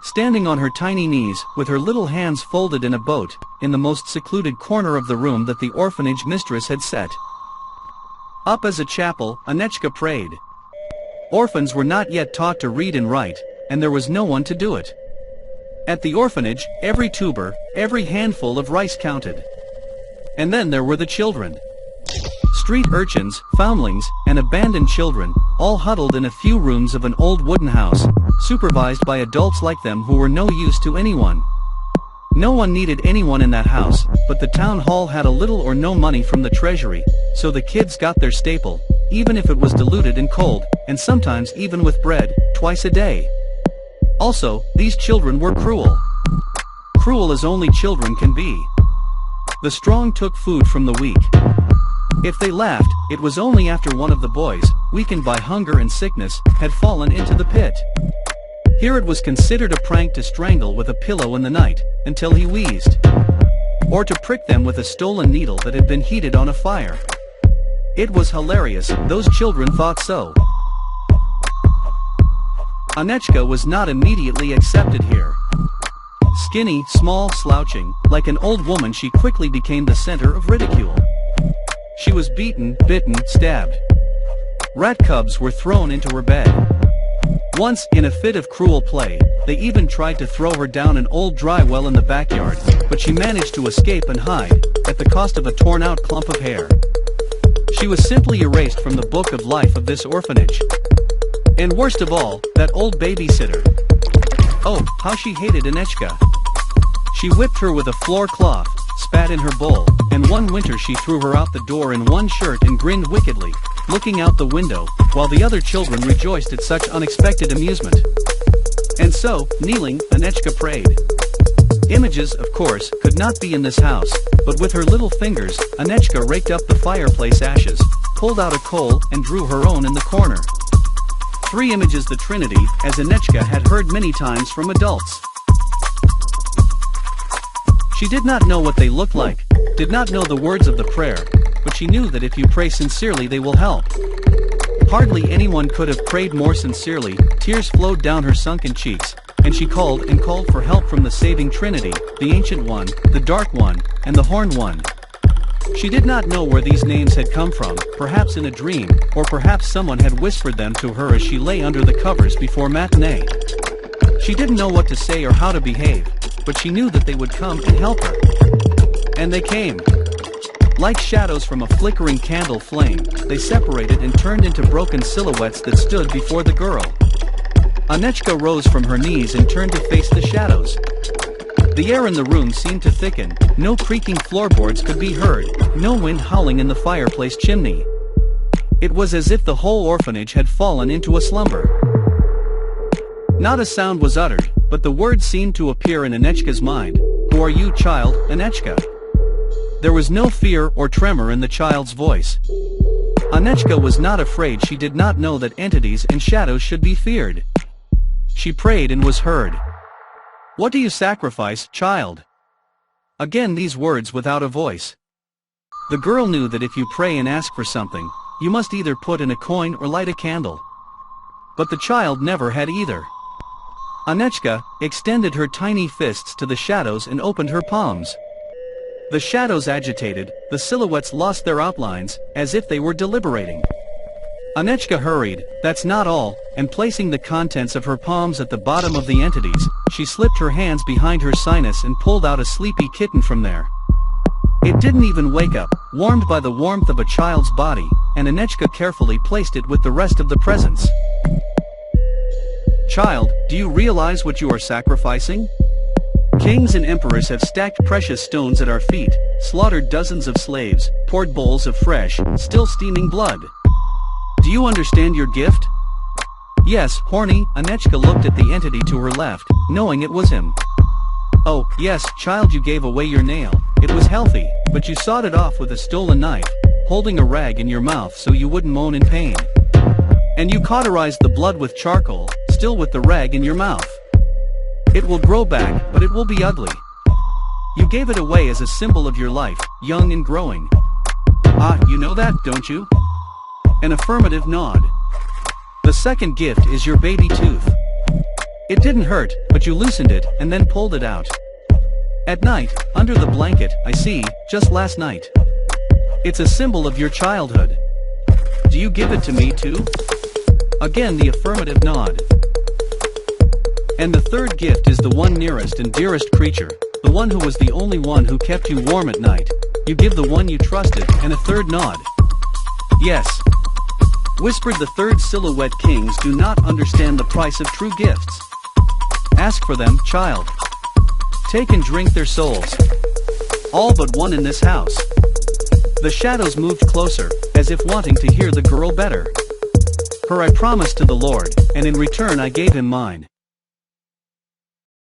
standing on her tiny knees, with her little hands folded in a boat, in the most secluded corner of the room that the orphanage mistress had set up as a chapel, Anechka prayed. Orphans were not yet taught to read and write, and there was no one to do it. At the orphanage, every tuber, every handful of rice counted. And then there were the children. Street urchins, foundlings, and abandoned children, all huddled in a few rooms of an old wooden house, supervised by adults like them who were no use to anyone. No one needed anyone in that house, but the town hall had a little or no money from the treasury, so the kids got their staple, even if it was diluted and cold, and sometimes even with bread, twice a day. Also, these children were cruel. Cruel as only children can be. The strong took food from the weak. If they laughed, it was only after one of the boys, weakened by hunger and sickness, had fallen into the pit. Here it was considered a prank to strangle with a pillow in the night, until he wheezed. Or to prick them with a stolen needle that had been heated on a fire. It was hilarious, those children thought so. Anechka was not immediately accepted here. Skinny, small, slouching, like an old woman, she quickly became the center of ridicule. She was beaten, bitten, stabbed. Rat cubs were thrown into her bed. Once, in a fit of cruel play, they even tried to throw her down an old dry well in the backyard, but she managed to escape and hide, at the cost of a torn-out clump of hair. She was simply erased from the book of life of this orphanage. And worst of all, that old babysitter. Oh, how she hated Anechka. She whipped her with a floor cloth, spat in her bowl, and one winter she threw her out the door in one shirt and grinned wickedly, looking out the window, while the other children rejoiced at such unexpected amusement. And so, kneeling, Anechka prayed. Images, of course, could not be in this house, but with her little fingers, Anechka raked up the fireplace ashes, pulled out a coal, and drew her own in the corner. 3 images, the Trinity, as Anechka had heard many times from adults. She did not know what they looked like, did not know the words of the prayer, but she knew that if you pray sincerely they will help. Hardly anyone could have prayed more sincerely, tears flowed down her sunken cheeks, and she called and called for help from the saving Trinity, the Ancient One, the Dark One, and the Horned One. She did not know where these names had come from, perhaps in a dream, or perhaps someone had whispered them to her as she lay under the covers before matinee. She didn't know what to say or how to behave, but she knew that they would come and help her. And they came. Like shadows from a flickering candle flame, they separated and turned into broken silhouettes that stood before the girl. Anechka rose from her knees and turned to face the shadows. The air in the room seemed to thicken, no creaking floorboards could be heard, no wind howling in the fireplace chimney. It was as if the whole orphanage had fallen into a slumber. Not a sound was uttered, but the words seemed to appear in Anechka's mind. Who are you, child, Anechka? There was no fear or tremor in the child's voice. Anechka was not afraid, she did not know that entities and shadows should be feared. She prayed and was heard. What do you sacrifice, child? Again these words without a voice. The girl knew that if you pray and ask for something, you must either put in a coin or light a candle. But the child never had either. Anechka extended her tiny fists to the shadows and opened her palms. The shadows agitated, the silhouettes lost their outlines, as if they were deliberating. Anechka hurried, that's not all, and placing the contents of her palms at the bottom of the entities, she slipped her hands behind her sinus and pulled out a sleepy kitten from there. It didn't even wake up, warmed by the warmth of a child's body, and Anechka carefully placed it with the rest of the presents. Child, do you realize what you are sacrificing? Kings and emperors have stacked precious stones at our feet, slaughtered dozens of slaves, poured bowls of fresh, still steaming blood. Do you understand your gift? Yes, horny, Anechka looked at the entity to her left, knowing it was him. Oh, yes, child, you gave away your nail. It was healthy, but you sawed it off with a stolen knife, holding a rag in your mouth so you wouldn't moan in pain. And you cauterized the blood with charcoal, still with the rag in your mouth. It will grow back, but it will be ugly. You gave it away as a symbol of your life, young and growing. Ah, you know that, don't you? An affirmative nod. The second gift is your baby tooth. It didn't hurt, but you loosened it and then pulled it out. At night, under the blanket, I see, just last night. It's a symbol of your childhood. Do you give it to me too? Again the affirmative nod. And the third gift is the one nearest and dearest creature, the one who was the only one who kept you warm at night. You give the one you trusted, and a third nod. Yes. Whispered the third silhouette. Kings do not understand the price of true gifts. Ask for them, child. Take and drink their souls. All but one in this house. The shadows moved closer, as if wanting to hear the girl better. Her I promised to the Lord, and in return I gave him mine.